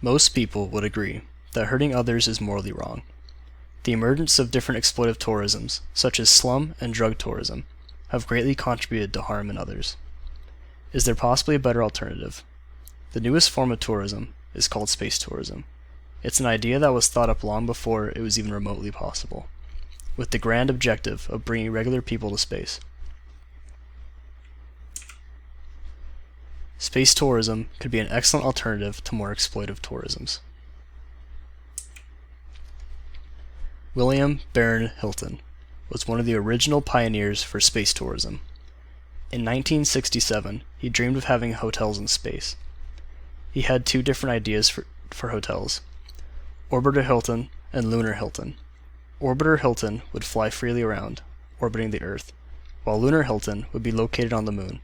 Most people would agree that hurting others is morally wrong. The emergence of different exploitive tourisms, such as slum and drug tourism, have greatly contributed to harm in others. Is there possibly a better alternative? The newest form of tourism is called space tourism. It's an idea that was thought up long before it was even remotely possible, with the grand objective of bringing regular people to space. Space tourism could be an excellent alternative to more exploitive tourisms. William Baron Hilton was one of the original pioneers for space tourism. In 1967, he dreamed of having hotels in space. He had two different ideas for hotels: Orbiter Hilton and Lunar Hilton. Orbiter Hilton would fly freely around, orbiting the Earth, while Lunar Hilton would be located on the Moon.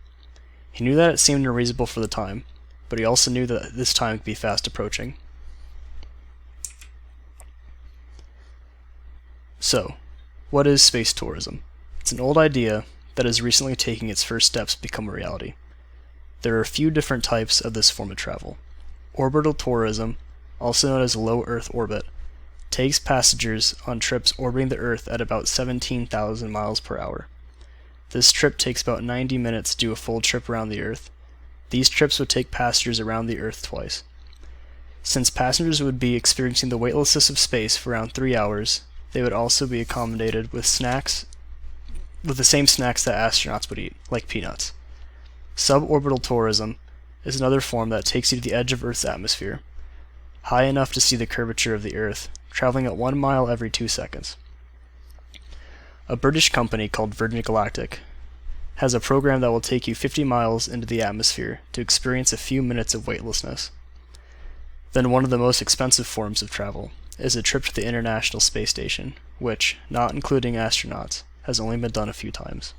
He knew that it seemed unreasonable for the time, but he also knew that this time could be fast approaching. So, what is space tourism? It's an old idea that is recently taking its first steps to become a reality. There are a few different types of this form of travel. Orbital tourism, also known as low Earth orbit, takes passengers on trips orbiting the Earth at about 17,000 miles per hour. This trip takes about 90 minutes to do a full trip around the Earth. These trips would take passengers around the Earth twice. Since passengers would be experiencing the weightlessness of space for around 3 hours, they would also be accommodated with the same snacks that astronauts would eat, like peanuts. Suborbital tourism is another form that takes you to the edge of Earth's atmosphere, high enough to see the curvature of the Earth, traveling at 1 mile every 2 seconds. A British company called Virgin Galactic has a program that will take you 50 miles into the atmosphere to experience a few minutes of weightlessness. Then one of the most expensive forms of travel is a trip to the International Space Station, which, not including astronauts, has only been done a few times.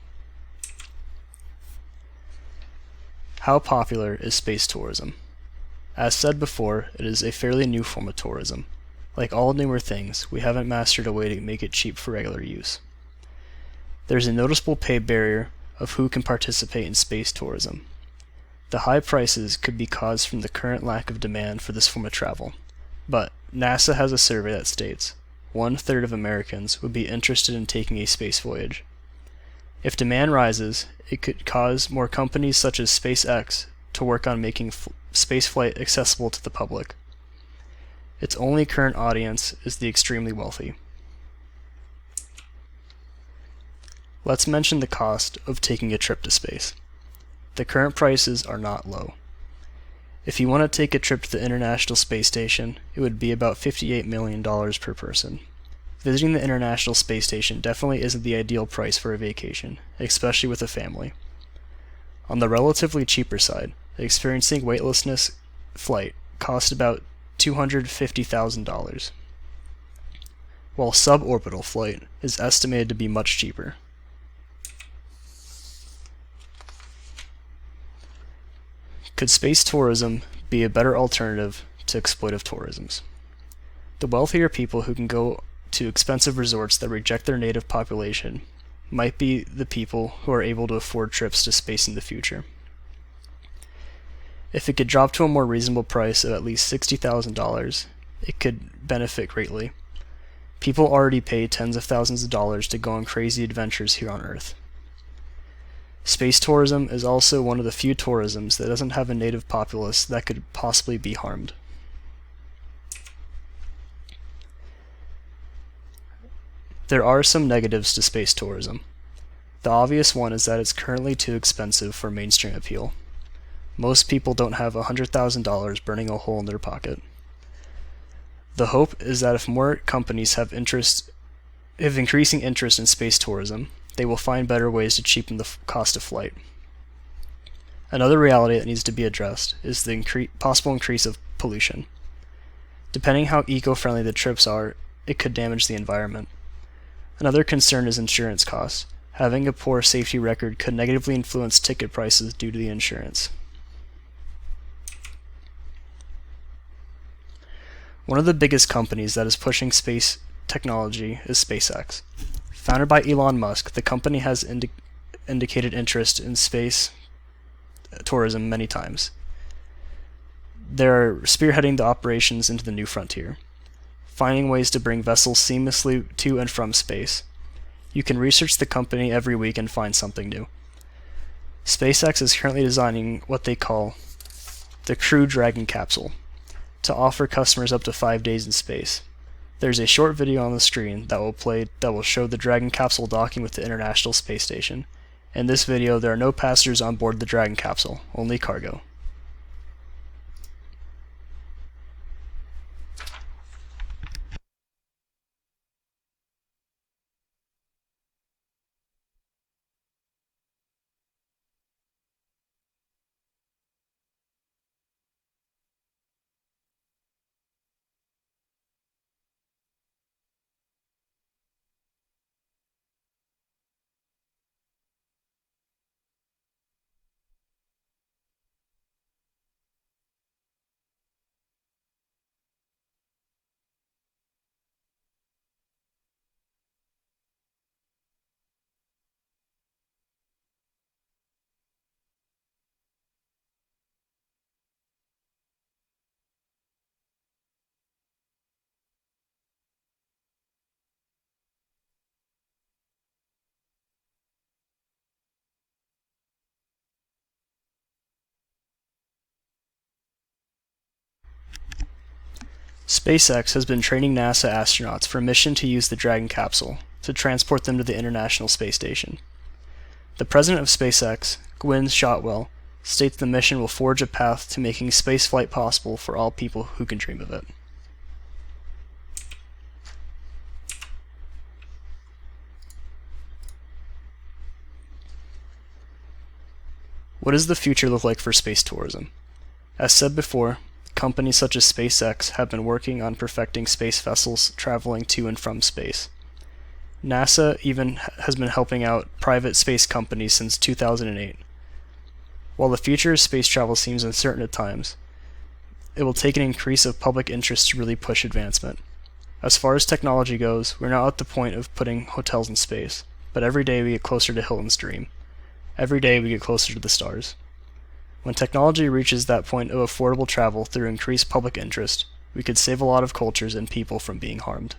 How popular is space tourism? As said before, it is a fairly new form of tourism. Like all newer things, we haven't mastered a way to make it cheap for regular use. There's a noticeable pay barrier of who can participate in space tourism. The high prices could be caused from the current lack of demand for this form of travel, but NASA has a survey that states 1/3 of Americans would be interested in taking a space voyage. If demand rises, it could cause more companies such as SpaceX to work on making spaceflight accessible to the public. Its only current audience is the extremely wealthy. Let's mention the cost of taking a trip to space. The current prices are not low. If you want to take a trip to the International Space Station, it would be about $58 million per person. Visiting the International Space Station definitely isn't the ideal price for a vacation, especially with a family. On the relatively cheaper side, experiencing weightlessness flight costs about $250,000, while suborbital flight is estimated to be much cheaper. Could space tourism be a better alternative to exploitive tourisms? The wealthier people who can go to expensive resorts that reject their native population might be the people who are able to afford trips to space in the future. If it could drop to a more reasonable price of at least $60,000, it could benefit greatly. People already pay tens of thousands of dollars to go on crazy adventures here on Earth. Space tourism is also one of the few tourisms that doesn't have a native populace that could possibly be harmed. There are some negatives to space tourism. The obvious one is that it's currently too expensive for mainstream appeal. Most people don't have $100,000 burning a hole in their pocket. The hope is that if more companies have increasing interest in space tourism, they will find better ways to cheapen the cost of flight. Another reality that needs to be addressed is the possible increase of pollution. Depending how eco-friendly the trips are, it could damage the environment. Another concern is insurance costs. Having a poor safety record could negatively influence ticket prices due to the insurance. One of the biggest companies that is pushing space technology is SpaceX. Founded by Elon Musk, the company has indicated interest in space tourism many times. They're spearheading the operations into the new frontier, finding ways to bring vessels seamlessly to and from space. You can research the company every week and find something new. SpaceX is currently designing what they call the Crew Dragon capsule to offer customers up to 5 days in space. There's a short video on the screen that will show the Dragon capsule docking with the International Space Station. In this video, there are no passengers on board the Dragon capsule, only cargo. SpaceX has been training NASA astronauts for a mission to use the Dragon capsule to transport them to the International Space Station. The president of SpaceX, Gwynne Shotwell, states the mission will forge a path to making spaceflight possible for all people who can dream of it. What does the future look like for space tourism? As said before, companies such as SpaceX have been working on perfecting space vessels traveling to and from space. NASA even has been helping out private space companies since 2008. While the future of space travel seems uncertain at times, it will take an increase of public interest to really push advancement. As far as technology goes, we're not at the point of putting hotels in space, but every day we get closer to Hilton's dream. Every day we get closer to the stars. When technology reaches that point of affordable travel through increased public interest, we could save a lot of cultures and people from being harmed.